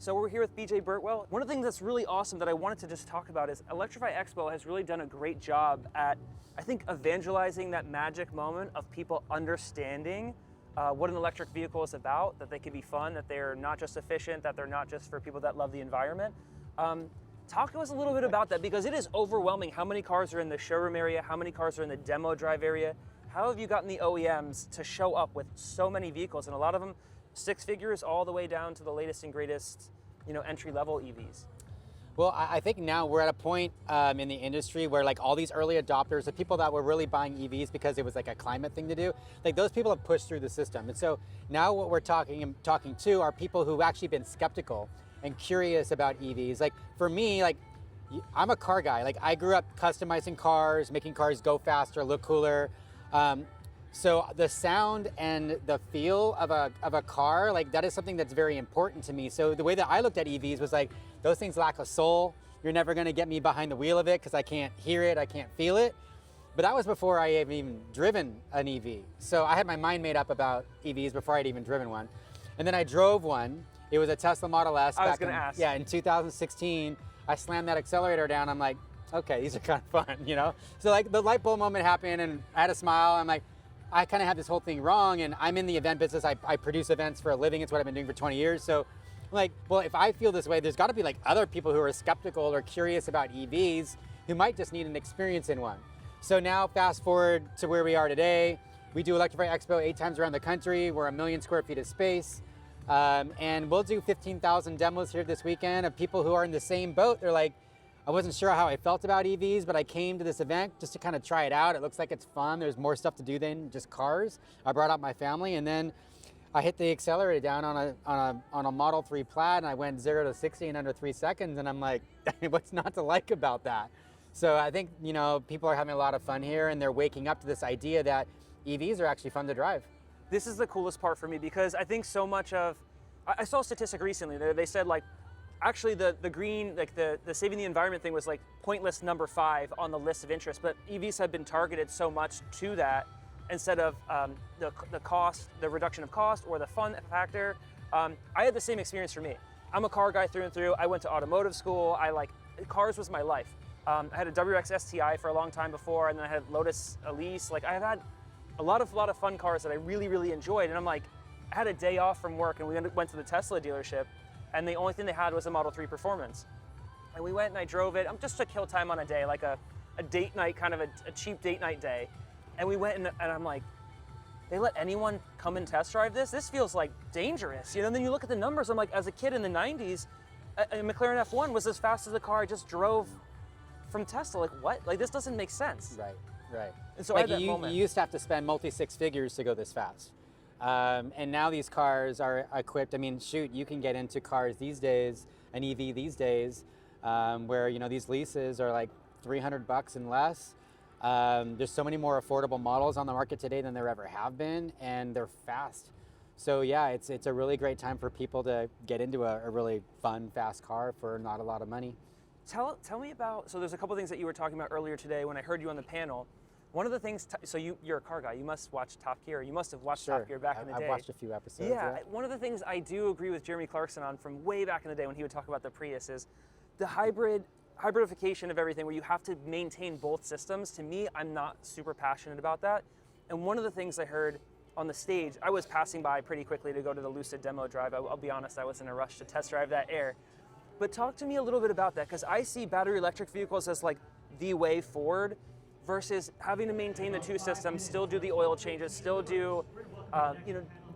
So we're here with BJ Birtwell. One of the things that's really awesome that I wanted to just talk about is Electrify Expo has really done a great job at, I think, evangelizing that magic moment of people understanding what an electric vehicle is about, that they can be fun, that they're not just efficient, that they're not just for people that love the environment. Talk to us a little bit about that, because it is overwhelming how many cars are in the showroom area, how many cars are in the demo drive area. How have you gotten the OEMs to show up with so many vehicles, and a lot of them six figures all the way down to the latest and greatest, entry-level EVs? Well, I think now we're at a point in the industry where like all these early adopters, the people that were really buying EVs because it was like a climate thing to do, like those people have pushed through the system. And so now what we're talking to are people who've actually been skeptical and curious about EVs. Like for me, like I'm a car guy. Like I grew up customizing cars, making cars go faster, look cooler. So the sound and the feel of a car, like that is something that's very important to me. So the way that I looked at EVs was like, those things lack a soul. You're never gonna get me behind the wheel of it because I can't hear it, I can't feel it. But that was before I had even driven an EV. So I had my mind made up about EVs before I'd even driven one. And then I drove one. It was a Tesla Model S. I was gonna ask. Yeah, in 2016, I slammed that accelerator down. I'm like, okay, these are kind of fun, So like the light bulb moment happened and I had a smile. I'm like, I kind of have this whole thing wrong, and I'm in the event business. I produce events for a living. It's what I've been doing for 20 years. So I'm like, well, if I feel this way, there's got to be like other people who are skeptical or curious about EVs who might just need an experience in one. So now fast forward to where we are today. We do Electrify Expo 8 times around the country. We're 1 million square feet of space. And we'll do 15,000 demos here this weekend of people who are in the same boat. They're like, I wasn't sure how I felt about EVs, but I came to this event just to kind of try it out. It looks like it's fun. There's more stuff to do than just cars. I brought out my family, and then I hit the accelerator down on a Model 3 Plaid, and I went 0 to 60 in under 3 seconds, and I'm like, what's not to like about that? So I think, people are having a lot of fun here, and they're waking up to this idea that EVs are actually fun to drive. This is the coolest part for me, because I think so much of, I saw a statistic recently. They said like, actually the green, like the saving the environment thing was like pointless number 5 on the list of interest, but EVs have been targeted so much to that instead of the cost, the reduction of cost or the fun factor. I had the same experience for me. I'm a car guy through and through. I went to automotive school. Cars was my life. I had a WRX STI for a long time before, and then I had Lotus Elise. Like I've had a lot of fun cars that I really, really enjoyed. And I'm like, I had a day off from work and we went to the Tesla dealership, and the only thing they had was a Model 3 Performance. And we went and I drove it, just to kill time on a day, like a date night, kind of a cheap date night day. And we went and I'm like, they let anyone come and test drive this? This feels like dangerous, And then you look at the numbers, I'm like, as a kid in the 90s, a McLaren F1 was as fast as the car I just drove from Tesla. Like what? Like this doesn't make sense. Right. And so like I had that moment. You used to have to spend multi-6 figures to go this fast. And now these cars are equipped. I mean, shoot, you can get into cars these days, an EV these days, where these leases are like $300 and less. There's so many more affordable models on the market today than there ever have been, and they're fast. So yeah, it's a really great time for people to get into a really fun, fast car for not a lot of money. Tell me about, so there's a couple things that you were talking about earlier today when I heard you on the panel. One of the things, so you're a car guy, you must watch Top Gear. You must have watched Top Gear back in the day. I've watched a few episodes. Yeah, one of the things I do agree with Jeremy Clarkson on from way back in the day when he would talk about the Prius is the hybridification of everything, where you have to maintain both systems. To me, I'm not super passionate about that. And one of the things I heard on the stage, I was passing by pretty quickly to go to the Lucid demo drive. I'll be honest, I was in a rush to test drive that Air. But talk to me a little bit about that, because I see battery electric vehicles as like the way forward, versus having to maintain the two systems, still do the oil changes, still do,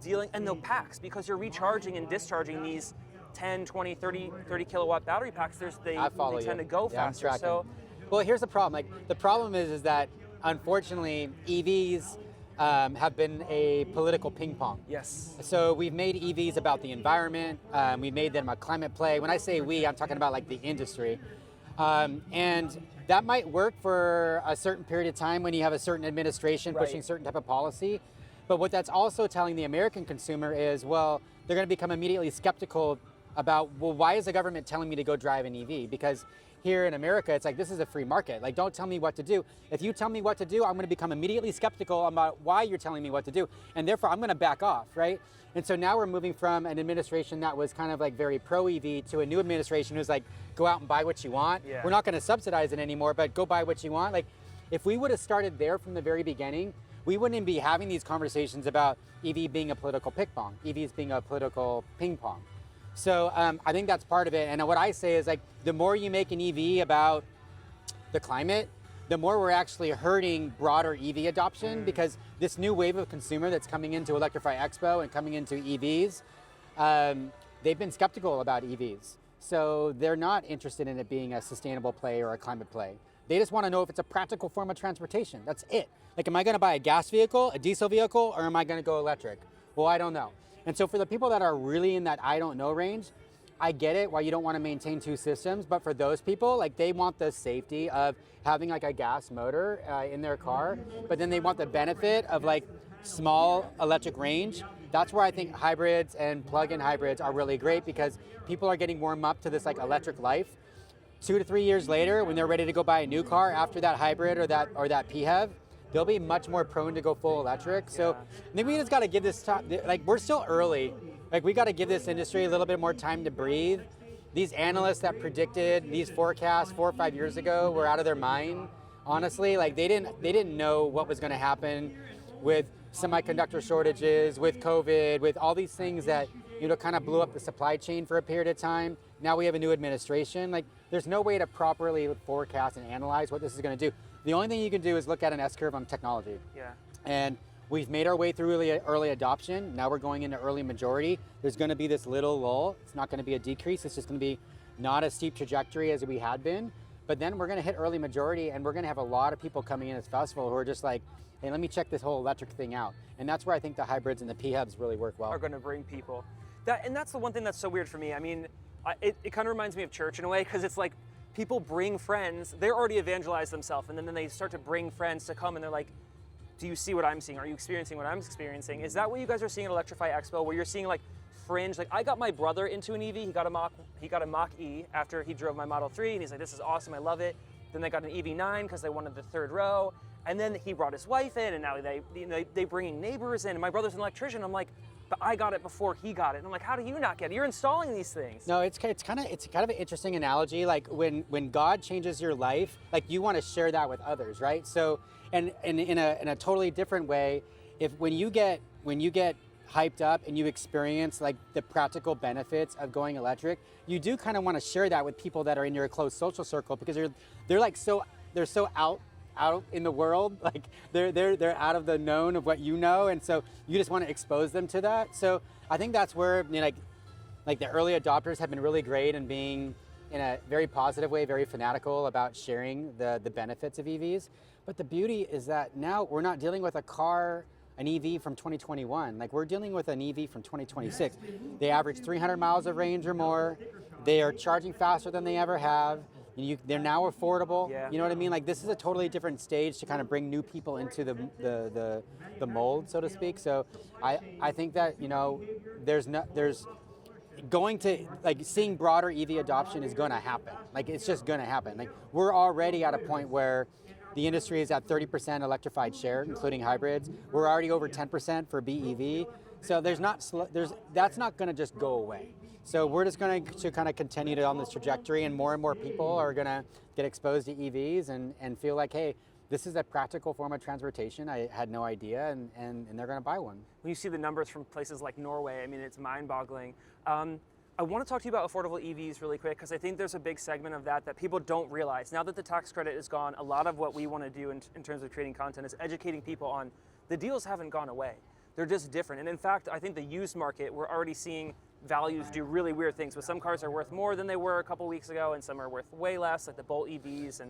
dealing, and the packs, because you're recharging and discharging these 10, 20, 30 kilowatt battery packs. They tend to go faster. So, well, here's the problem. Like the problem is that unfortunately EVs have been a political ping pong. Yes. So we've made EVs about the environment. We've made them a climate play. When I say we, I'm talking about like the industry. And that might work for a certain period of time when you have a certain administration pushing certain type of policy. But what that's also telling the American consumer is, well, they're going to become immediately skeptical about, well, why is the government telling me to go drive an EV? Because here in America, it's like, this is a free market. Like, don't tell me what to do. If you tell me what to do, I'm going to become immediately skeptical about why you're telling me what to do. And therefore, I'm going to back off, right? And so now we're moving from an administration that was kind of like very pro-EV to a new administration who's like, go out and buy what you want. Yeah. We're not going to subsidize it anymore, but go buy what you want. Like, if we would have started there from the very beginning, we wouldn't be having these conversations about EV being a political ping-pong, EVs being a political ping-pong. So I think that's part of it. And what I say is, like, the more you make an EV about the climate, the more we're actually hurting broader EV adoption, because this new wave of consumer that's coming into Electrify Expo and coming into EVs, they've been skeptical about EVs. So they're not interested in it being a sustainable play or a climate play. They just want to know if it's a practical form of transportation. That's it. Like, am I going to buy a gas vehicle, a diesel vehicle, or am I going to go electric? Well, I don't know. And so for the people that are really in that I don't know range, I get it why you don't want to maintain two systems, but for those people, like, they want the safety of having like a gas motor in their car, but then they want the benefit of like small electric range. That's where I think hybrids and plug-in hybrids are really great, because people are getting warmed up to this like electric life. 2 to 3 years later, when they're ready to go buy a new car after that hybrid or that PHEV, they'll be much more prone to go full electric. So I think we just got to give this time, like, we're still early. Like, we got to give this industry a little bit more time to breathe. These analysts that predicted these forecasts 4 or 5 years ago were out of their mind. Honestly, like, they didn't know what was going to happen with semiconductor shortages, with COVID, with all these things that, you know, kind of blew up the supply chain for a period of time. Now we have a new administration. Like, there's no way to properly forecast and analyze what this is going to do. The only thing you can do is look at an S-curve on technology. Yeah. And we've made our way through early adoption. Now we're going into early majority. There's going to be this little lull. It's not going to be a decrease. It's just going to be not a steep trajectory as we had been. But then we're going to hit early majority, and we're going to have a lot of people coming in this festival who are just like, hey, let me check this whole electric thing out. And that's where I think the hybrids and the PHEVs really work well. Are going to bring people. And that's the one thing that's so weird for me. I mean, it kind of reminds me of church in a way, because it's like people bring friends. They're already evangelized themselves, and then they start to bring friends to come, and they're like, do you see what I'm seeing? Are you experiencing what I'm experiencing? Is that what you guys are seeing at Electrify Expo, where you're seeing like fringe? Like, I got my brother into an EV. He got a Mach-E after he drove my Model 3, and he's like, this is awesome, I love it. Then they got an EV9 because they wanted the third row. And then he brought his wife in, and now they bringing neighbors in. And my brother's an electrician. I'm like, but I got it before he got it. And I'm like, how do you not get it? You're installing these things. No, it's kind of an interesting analogy. Like, when God changes your life, like, you want to share that with others, right? So, and in a totally different way, when you get hyped up and you experience like the practical benefits of going electric, you do kind of want to share that with people that are in your close social circle, because they're so out in the world, like they're out of the known of what you know, and so you just want to expose them to that. So I think that's where, you know, like the early adopters have been really great in being, in a very positive way, very fanatical about sharing the benefits of EVs. But the beauty is that now we're not dealing with an EV from 2021. Like, we're dealing with an EV from 2026. They average 300 miles of range or more. They are charging faster than they ever have. They're now affordable. Yeah. You know what I mean? Like, this is a totally different stage to kind of bring new people into the mold, so to speak. So I think that, you know, there's going to, like, seeing broader EV adoption is going to happen. Like, it's just going to happen. Like, we're already at a point where the industry is at 30% electrified share, including hybrids. We're already over 10% for BEV. So that's not going to just go away. So we're just going to kind of continue on this trajectory, and more people are going to get exposed to EVs and feel like, hey, this is a practical form of transportation. I had no idea, and they're going to buy one. When you see the numbers from places like Norway, I mean, it's mind-boggling. I want to talk to you about affordable EVs really quick, because I think there's a big segment of that people don't realize. Now that the tax credit is gone, a lot of what we want to do in terms of creating content is educating people on the deals haven't gone away. They're just different. And in fact, I think the used market, we're already seeing values do really weird things. But some cars are worth more than they were a couple weeks ago, and some are worth way less, like the Bolt EVs.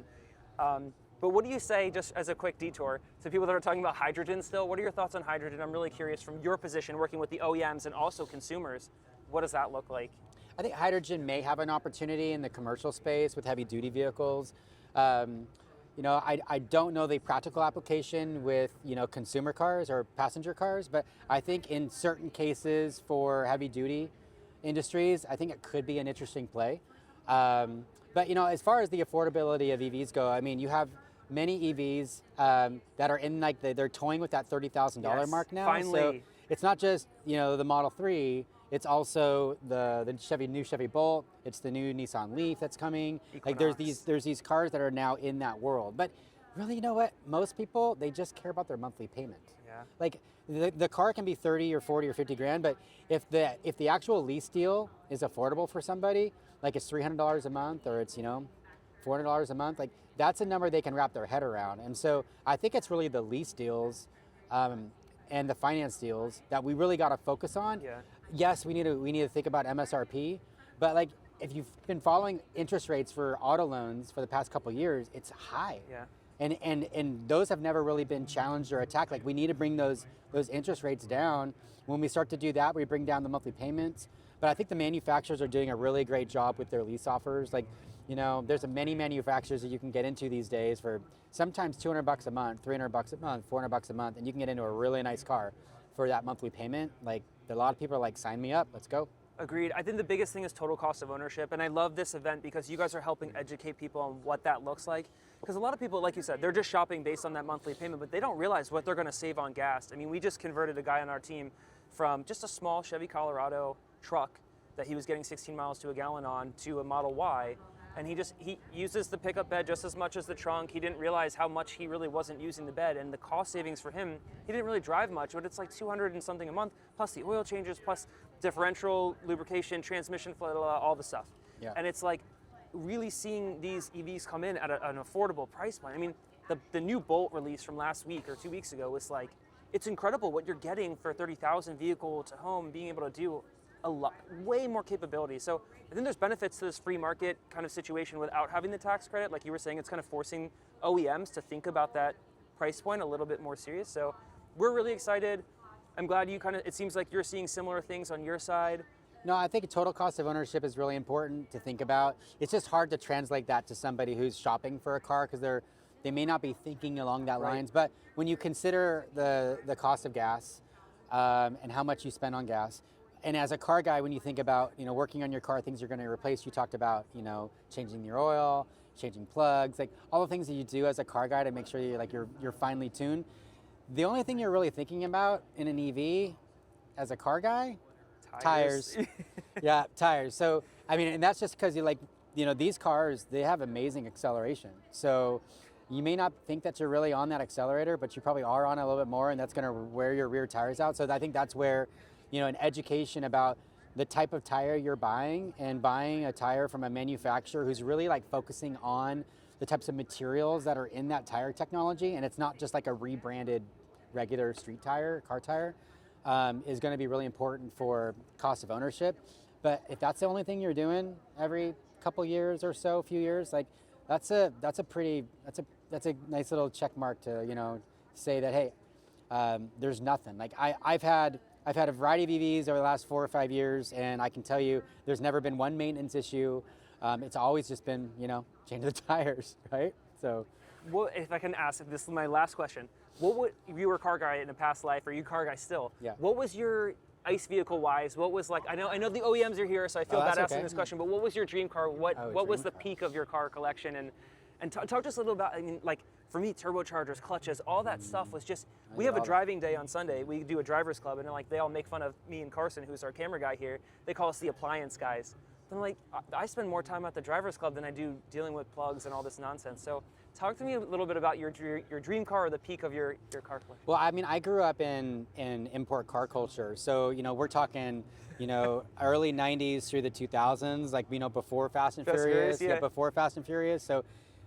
But what do you say, just as a quick detour, to people that are talking about hydrogen still? What are your thoughts on hydrogen? I'm really curious, from your position working with the OEMs and also consumers, what does that look like? I think hydrogen may have an opportunity in the commercial space with heavy duty vehicles. You know, I don't know the practical application with, you know, consumer cars or passenger cars, but I think in certain cases for heavy duty industries, I think it could be an interesting play. But as far as the affordability of EVs go, I mean, you have many EVs that are in like they're toying with that $30,000 Yes, mark now. finally. So it's not just the Model 3. It's also the new Chevy Bolt. It's the new Nissan Leaf that's coming. Like there's these cars that are now in that world. But really, you know what? Most people, they just care about their monthly payment. Yeah. Like the car can be 30 or 40 or 50 grand, but if the actual lease deal is affordable for somebody, like it's $300 a month or it's $400 a month, like that's a number they can wrap their head around. And so I think it's really the lease deals and the finance deals that we really got to focus on. Yeah. Yes, we need to think about MSRP, but like if you've been following interest rates for auto loans for the past couple of years, it's high. Yeah. And those have never really been challenged or attacked. Like we need to bring those interest rates down. When we start to do that, we bring down the monthly payments. But I think the manufacturers are doing a really great job with their lease offers. Like, there's many manufacturers that you can get into these days for sometimes $200 a month, $300 a month, $400 a month, and you can get into a really nice car for that monthly payment. Like a lot of people are like, sign me up, let's go. Agreed. I think the biggest thing is total cost of ownership. And I love this event because you guys are helping educate people on what that looks like. Because a lot of people, like you said, they're just shopping based on that monthly payment, but they don't realize what they're going to save on gas. I mean, we just converted a guy on our team from just a small Chevy Colorado truck that he was getting 16 miles to a gallon on to a Model Y. And he uses the pickup bed just as much as the trunk. He didn't realize how much he really wasn't using the bed, and the cost savings for him, he didn't really drive much, but it's like 200 and something a month, plus the oil changes, plus differential, lubrication, transmission fluid, all the stuff. Yeah. And it's like really seeing these EVs come in at an affordable price point. I mean, the new Bolt release from last week or 2 weeks ago was like, it's incredible what you're getting for 30,000 vehicle to home, being able to do a lot, way more capability. So I think there's benefits to this free market kind of situation without having the tax credit. Like you were saying, it's kind of forcing OEMs to think about that price point a little bit more serious. So we're really excited. I'm glad it seems like you're seeing similar things on your side. No, I think total cost of ownership is really important to think about. It's just hard to translate that to somebody who's shopping for a car because they may not be thinking along that lines. But when you consider the cost of gas and how much you spend on gas, and as a car guy, when you think about working on your car, things you're going to replace, you talked about changing your oil, changing plugs, like all the things that you do as a car guy to make sure you're finely tuned. The only thing you're really thinking about in an EV as a car guy, tires. Yeah, tires. So I mean, and that's just because these cars, they have amazing acceleration. So you may not think that you're really on that accelerator, but you probably are on it a little bit more, and that's going to wear your rear tires out. So I think that's where an education about the type of tire you're buying, and buying a tire from a manufacturer who's really focusing on the types of materials that are in that tire technology, and it's not just like a rebranded regular street tire, car tire, is going to be really important for cost of ownership. But if that's the only thing you're doing every couple years or so, few years, like that's a nice little check mark to say that, hey, there's nothing. Like I've had a variety of EVs over the last 4 or 5 years, and I can tell you there's never been one maintenance issue. It's always just been, change the tires, right? So, well, if I can ask, this is my last question. If you were a car guy in a past life, or you car guy still, yeah. What was your ICE vehicle wise? What was I know the OEMs are here, so I feel bad asking this question, but what was your dream car? What was the peak of your car collection? And talk to us a little about, for me, turbochargers, clutches, all that stuff was just, we have a driving day on Sunday. We do a driver's club, and they all make fun of me and Carson, who's our camera guy here. They call us the appliance guys. I'm like, I spend more time at the driver's club than I do dealing with plugs and all this nonsense. So talk to me a little bit about your dream car, or the peak of your car collection. Well, I mean, I grew up in import car culture. So, we're talking, early 90s through the 2000s, before Fast and Furious. Yeah, before Fast and Furious. So,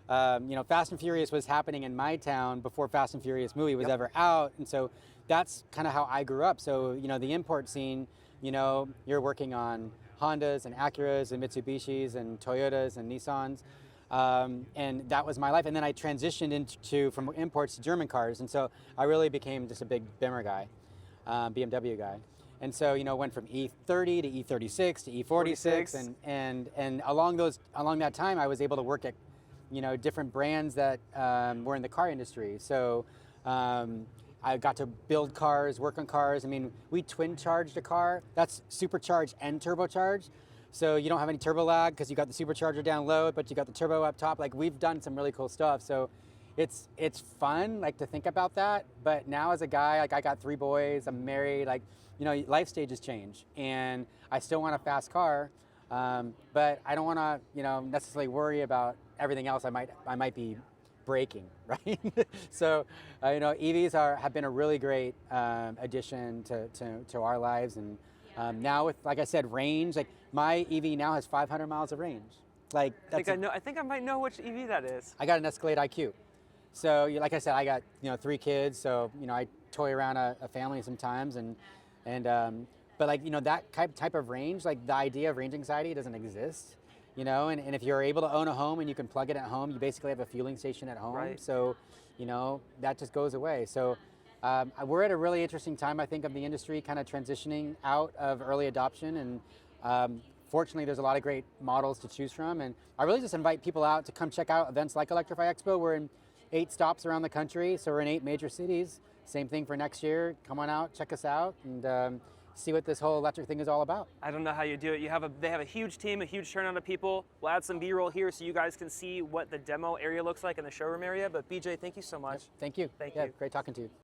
Fast and Furious was happening in my town before Fast and Furious movie was ever out. And so that's kind of how I grew up. So, the import scene, you're working on Hondas and Acuras and Mitsubishis and Toyotas and Nissans. And that was my life. And then I transitioned from imports to German cars. And so I really became just a big Bimmer guy, BMW guy. And so, went from E30 to E36 to E46. And along that time, I was able to work at, different brands that were in the car industry. So I got to build cars, work on cars. I mean, we twin charged a car. That's supercharged and turbocharged. So you don't have any turbo lag because you got the supercharger down low, but you got the turbo up top. Like we've done some really cool stuff. So it's fun like to think about that. But now as a guy, like I got 3 boys, I'm married, like, you know, life stages change and I still want a fast car. But I don't want to, you know, necessarily worry about everything else I might be breaking, right? So, you know, EVs have been a really great addition to our lives, and now with, like I said, range. Like my EV now has 500 miles of range. Like that's I think I might know which EV that is. I got an Escalade IQ. So, like I said, I got 3 kids, so I toy around a family sometimes, but like that type of range, like the idea of range anxiety doesn't exist. And if you're able to own a home and you can plug it at home, you basically have a fueling station at home. Right. So, that just goes away. So we're at a really interesting time, I think, of the industry kind of transitioning out of early adoption. And fortunately, there's a lot of great models to choose from. And I really just invite people out to come check out events like Electrify Expo. We're in 8 stops around the country. So we're in 8 major cities. Same thing for next year. Come on out, check us out, and see what this whole electric thing is all about. I don't know how you do it. They have a huge team, a huge turnout of people. We'll add some B-roll here so you guys can see what the demo area looks like in the showroom area. But BJ, thank you so much. Thank you. Thank you. Great talking to you.